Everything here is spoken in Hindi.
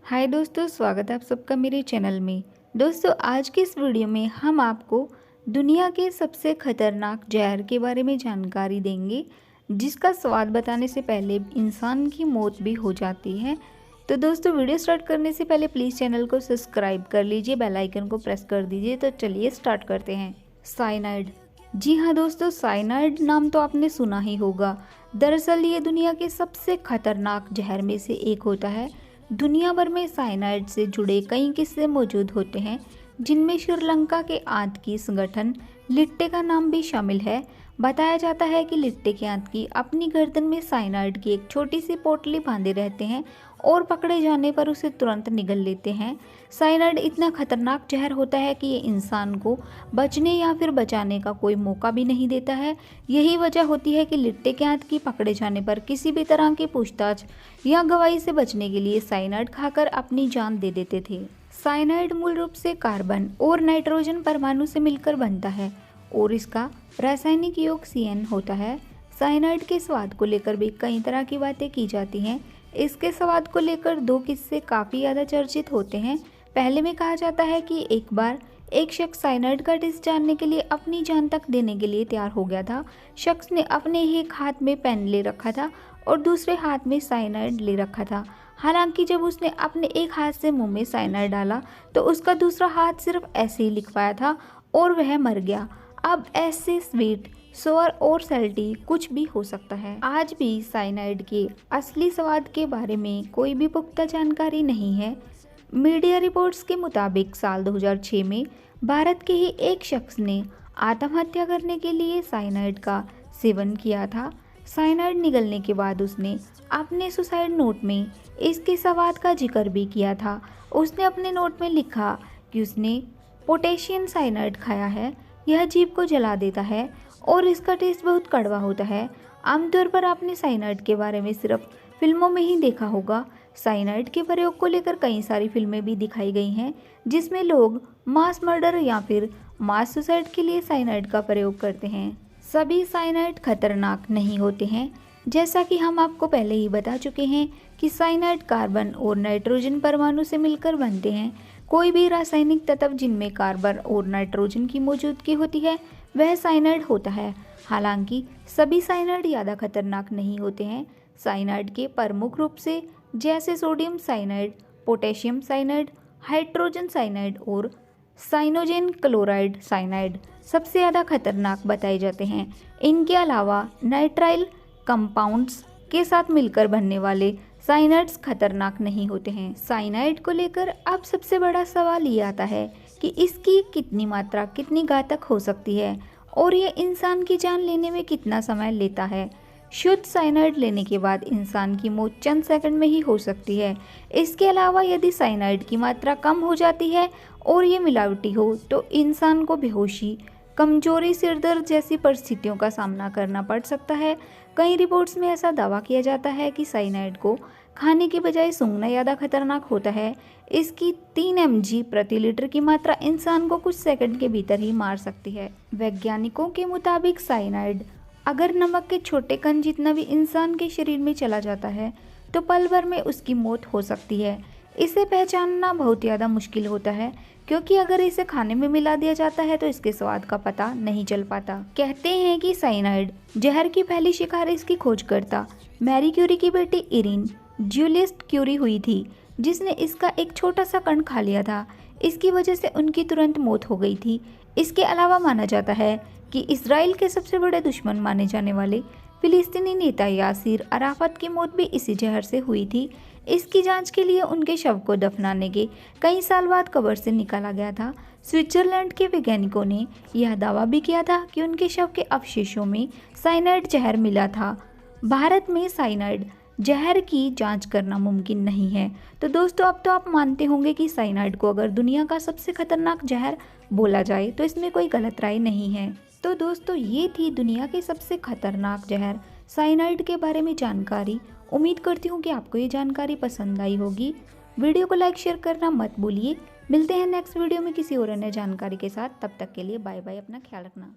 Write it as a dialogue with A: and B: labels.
A: हाय दोस्तों, स्वागत है आप सबका मेरे चैनल में। दोस्तों, आज की इस वीडियो में हम आपको दुनिया के सबसे खतरनाक जहर के बारे में जानकारी देंगे, जिसका स्वाद बताने से पहले इंसान की मौत भी हो जाती है। तो दोस्तों, वीडियो स्टार्ट करने से पहले प्लीज़ चैनल को सब्सक्राइब कर लीजिए, बेल आइकन को प्रेस कर दीजिए। तो चलिए स्टार्ट करते हैं। साइनाइड। जी हाँ दोस्तों, साइनाइड नाम तो आपने सुना ही होगा। दरअसल ये दुनिया के सबसे खतरनाक जहर में से एक होता है। दुनिया भर में साइनाइड से जुड़े कई किस्से मौजूद होते हैं, जिनमें श्रीलंका के आतंकी संगठन लिट्टे का नाम भी शामिल है। बताया जाता है कि लिट्टे के आतंकी अपनी गर्दन में साइनाइड की एक छोटी सी पोटली बांधे रहते हैं और पकड़े जाने पर उसे तुरंत निगल लेते हैं। साइनाइड इतना खतरनाक जहर होता है कि ये इंसान को बचने या फिर बचाने का कोई मौका भी नहीं देता है। यही वजह होती है कि लिट्टे के आतंकी पकड़े जाने पर किसी भी तरह की पूछताछ या गवाही से बचने के लिए साइनाइड खाकर अपनी जान दे देते थे। साइनाइड मूल रूप से कार्बन और नाइट्रोजन परमाणु से मिलकर बनता है और इसका रासायनिक योग CN होता है। साइनाइड के स्वाद को लेकर भी कई तरह की बातें की जाती हैं। इसके स्वाद को लेकर दो किस्से काफ़ी ज़्यादा चर्चित होते हैं। पहले में कहा जाता है कि एक बार एक शख्स साइनाइड का टेस्ट जानने के लिए अपनी जान तक देने के लिए तैयार हो गया था। शख्स ने अपने ही एक हाथ में पेन ले रखा था और दूसरे हाथ में साइनाइड ले रखा था। हालांकि जब उसने अपने एक हाथ से मुंह में साइनाइड डाला तो उसका दूसरा हाथ सिर्फ ऐसे ही लिख पाया था और वह मर गया। अब ऐसे स्वीट, सोर और सैल्टी कुछ भी हो सकता है। आज भी साइनाइड के असली स्वाद के बारे में कोई भी पुख्ता जानकारी नहीं है। मीडिया रिपोर्ट्स के मुताबिक साल 2006 में भारत के ही एक शख्स ने आत्महत्या करने के लिए साइनाइड का सेवन किया था। साइनाइड निगलने के बाद उसने अपने सुसाइड नोट में इसके स्वाद का जिक्र भी किया था। उसने अपने नोट में लिखा कि उसने पोटेशियम साइनाइड खाया है। यह जीभ को जला देता है और इसका टेस्ट बहुत कड़वा होता है। आमतौर पर आपने साइनाइड के बारे में सिर्फ फिल्मों में ही देखा होगा। साइनाइड के प्रयोग को लेकर कई सारी फिल्में भी दिखाई गई हैं, जिसमें लोग मास मर्डर या फिर मास सुसाइड के लिए साइनाइड का प्रयोग करते हैं। सभी साइनाइड खतरनाक नहीं होते हैं। जैसा कि हम आपको पहले ही बता चुके हैं कि साइनाइड कार्बन और नाइट्रोजन परमाणु से मिलकर बनते हैं। कोई भी रासायनिक तत्व जिनमें कार्बन और नाइट्रोजन की मौजूदगी होती है वह साइनाइड होता है। हालांकि सभी साइनाइड ज़्यादा खतरनाक नहीं होते हैं। साइनाइड के प्रमुख रूप से जैसे sodium cyanide, potassium cyanide, hydrogen cyanide और साइनोजेन क्लोराइड साइनाइड सबसे ज़्यादा खतरनाक बताए जाते हैं। इनके अलावा नाइट्राइल कंपाउंड्स के साथ मिलकर बनने वाले साइनाइड्स खतरनाक नहीं होते हैं। साइनाइड को लेकर अब सबसे बड़ा सवाल ये आता है कि इसकी कितनी मात्रा कितनी घातक हो सकती है और ये इंसान की जान लेने में कितना समय लेता है। शुद्ध साइनाइड लेने के बाद इंसान की मौत चंद सेकंड में ही हो सकती है। इसके अलावा यदि साइनाइड की मात्रा कम हो जाती है और ये मिलावटी हो तो इंसान को बेहोशी, कमजोरी, सिरदर्द जैसी परिस्थितियों का सामना करना पड़ सकता है। कई रिपोर्ट्स में ऐसा दावा किया जाता है कि साइनाइड को खाने की बजाय सूंघना ज़्यादा खतरनाक होता है। इसकी 3 mg प्रति लीटर की मात्रा इंसान को कुछ सेकंड के भीतर ही मार सकती है। वैज्ञानिकों के मुताबिक साइनाइड अगर नमक के छोटे कण जितना भी इंसान के शरीर में चला जाता है तो पल भर में उसकी मौत हो सकती है। इसे पहचानना बहुत ज़्यादा मुश्किल होता है, क्योंकि अगर इसे खाने में मिला दिया जाता है तो इसके स्वाद का पता नहीं चल पाता। कहते हैं कि साइनाइड जहर की पहली शिकार इसकी खोजकर्ता मैरी क्यूरी की बेटी इरिन जूलियस क्यूरी हुई थी, जिसने इसका एक छोटा सा कण खा लिया था। इसकी वजह से उनकी तुरंत मौत हो गई थी। इसके अलावा माना जाता है कि इसराइल के सबसे बड़े दुश्मन माने जाने वाले फिलिस्तीनी नेता यासिर अराफत की मौत भी इसी जहर से हुई थी। इसकी जांच के लिए उनके शव को दफनाने के कई साल बाद कब्र से निकाला गया था। स्विट्जरलैंड के वैज्ञानिकों ने यह दावा भी किया था कि उनके शव के अवशेषों में साइनाइड जहर मिला था। भारत में साइनाइड जहर की जांच करना मुमकिन नहीं है। तो दोस्तों, अब तो आप मानते होंगे कि साइनाइड को अगर दुनिया का सबसे खतरनाक जहर बोला जाए तो इसमें कोई गलत राय नहीं है। तो दोस्तों, ये थी दुनिया के सबसे खतरनाक जहर साइनाइड के बारे में जानकारी। उम्मीद करती हूँ कि आपको ये जानकारी पसंद आई होगी। वीडियो को लाइक शेयर करना मत भूलिए। मिलते हैं नेक्स्ट वीडियो में किसी और अन्य जानकारी के साथ। तब तक के लिए बाय बाय, अपना ख्याल रखना।